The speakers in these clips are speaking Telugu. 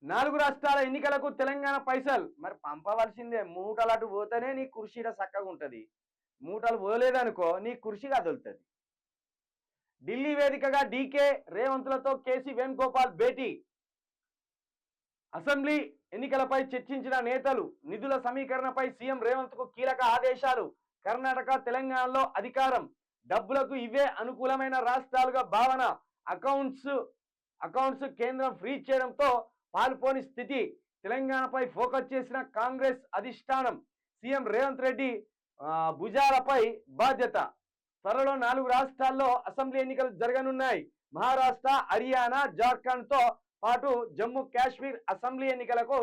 4 రాష్ట్రాల ఎన్నికలకు తెలంగాణ పైసలు మరి పంపవలసిందే. మూటలు అటు పోతేనే నీ కుర్చీడ చక్కగా ఉంటుంది. మూటలు పోలేదనుకో నీ కుర్చీ కదులుతుంది. ఢిల్లీ వేదికగా డీకే రేవంత్లతో కేసీ వేణుగోపాల్ భేటీ. అసెంబ్లీ ఎన్నికలపై చర్చించిన నేతలు. నిధుల సమీకరణపై సీఎం రేవంత్ కు కీలక ఆదేశాలు. కర్ణాటక తెలంగాణలో అధికారం, డబ్బులకు ఇవే అనుకూలమైన రాష్ట్రాలుగా భావన. అకౌంట్స్ కేంద్రం ఫ్రీజ్ చేయడంతో పాల్పోని స్థితి. తెలంగాణపై ఫోకస్ చేసిన కాంగ్రెస్ అధిష్టానం. సీఎం రేవంత్ రెడ్డి భుజాలపై బాధ్యత. త్వరలో 4 రాష్ట్రాల్లో అసెంబ్లీ ఎన్నికలు జరగనున్నాయి. మహారాష్ట్ర, హర్యానా, జార్ఖండ్ తో పాటు జమ్మూ కాశ్మీర్ అసెంబ్లీ ఎన్నికలకు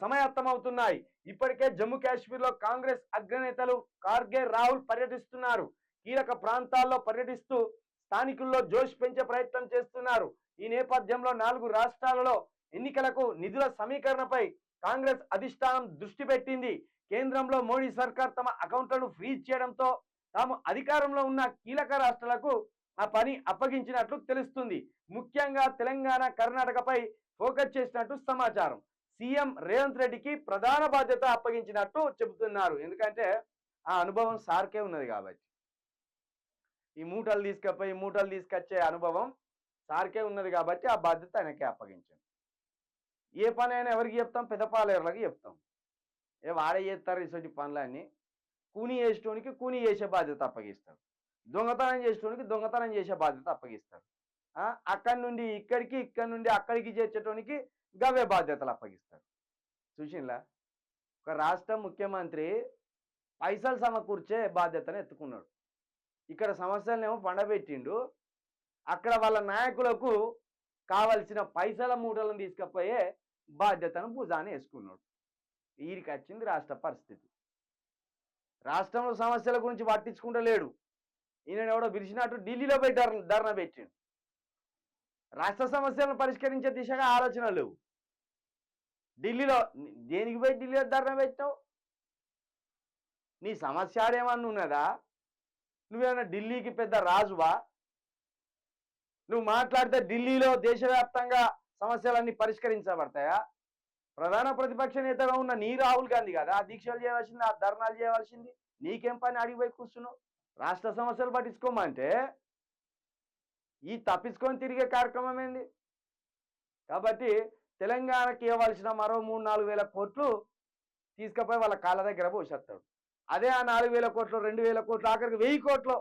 సమాయత్తమవుతున్నాయి. ఇప్పటికే జమ్మూ కాశ్మీర్ లో కాంగ్రెస్ అగ్రనేతలు ఖార్గే, రాహుల్ పర్యటిస్తున్నారు. కీలక ప్రాంతాల్లో పర్యటిస్తూ స్థానికుల్లో జోష్ పెంచే ప్రయత్నం చేస్తున్నారు. ఈ నేపథ్యంలో 4 రాష్ట్రాలలో ఎన్నికలకు నిధుల సమీకరణపై కాంగ్రెస్ అధిష్టానం దృష్టి పెట్టింది. కేంద్రంలో మోడీ సర్కార్ తమ అకౌంట్లను ఫ్రీజ్ చేయడంతో తాము అధికారంలో ఉన్న కీలక రాష్ట్రాలకు ఆ పని అప్పగించినట్లు తెలుస్తుంది. ముఖ్యంగా తెలంగాణ, కర్ణాటకపై ఫోకస్ చేసినట్టు సమాచారం. సీఎం రేవంత్ రెడ్డికి ప్రధాన బాధ్యత అప్పగించినట్టు చెబుతున్నారు. ఎందుకంటే ఆ అనుభవం సార్కే ఉన్నది కాబట్టి. ఈ మూటలు తీసుకొచ్చే అనుభవం సార్కే ఉన్నది కాబట్టి ఆ బాధ్యత ఆయనకే అప్పగించాం. ఏ పని అయినా ఎవరికి చెప్తాం? పెద్దపాలేరులకు చెప్తాం. వాడే చేస్తారు ఇటువంటి పనులన్నీ. కూని చేసేటోనికి కూని చేసే బాధ్యత అప్పగిస్తారు. దొంగతనం చేసేటోనికి దొంగతనం చేసే బాధ్యత అప్పగిస్తారు. అక్కడి నుండి ఇక్కడికి, ఇక్కడి నుండి అక్కడికి చేర్చేటోనికి గవే బాధ్యతలు అప్పగిస్తారు. చూసిండ్లా? ఒక రాష్ట్ర ముఖ్యమంత్రి పైసలు సమకూర్చే బాధ్యతను ఎత్తుకున్నాడు. ఇక్కడ సమస్యలనేమో పండబెట్టిండు. అక్కడ వాళ్ళ నాయకులకు కావలసిన పైసల మూటలను తీసుకపోయే బాధ్యతను భుజాన్ని వేసుకున్నాడు. వీరికి వచ్చింది రాష్ట్ర పరిస్థితి. రాష్ట్రంలో సమస్యల గురించి పట్టించుకుంటలేడు. ఈయన ఎవడో పిలిచినట్టు ఢిల్లీలో పోయి ధర్నా పెట్టిండు. రాష్ట్ర సమస్యలను పరిష్కరించే దిశగా ఆలోచనలు లేవు. ఢిల్లీలో దేనికి పోయి ఢిల్లీలో ధర్నా పెట్టావు? నీ సమస్య ఆడేమన్నా ఉన్నదా? నువ్వేమన్నా ఢిల్లీకి పెద్ద రాజువా? నువ్వు మాట్లాడితే ఢిల్లీలో దేశవ్యాప్తంగా సమస్యలన్నీ పరిష్కరించబడతాయా? ప్రధాన ప్రతిపక్ష నేతగా ఉన్న నీ రాహుల్ గాంధీ కదా ఆ దీక్షలు చేయవలసింది, ఆ ధర్నాలు చేయవలసింది. నీకేం పని అడిగిపోయి కూర్చున్నావు? రాష్ట్ర సమస్యలు పట్టించుకోమంటే ఈ తప్పించుకొని తిరిగే కార్యక్రమం ఏంది? కాబట్టి తెలంగాణకి ఇవ్వాల్సిన మరో 3-4 వేల కోట్లు తీసుకుపోయి వాళ్ళ కాళ్ళ దగ్గర పోసేస్తాడు. అదే ఆ 4,000 కోట్లు, 2,000 కోట్లు, ఆఖరికి 1000 కోట్లు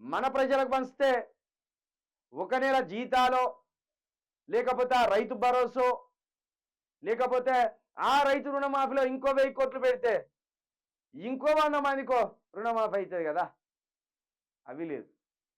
మన ప్రజలకు పంచితే 1 నెల జీతాలో, లేకపోతే ఆ రైతు భరోసా, లేకపోతే ఆ రైతు రుణమాఫీలో ఇంకో 1000 కోట్లు పెడితే ఇంకో 100 మందికో రుణమాఫీ అవుతుంది కదా. అవి లేదు.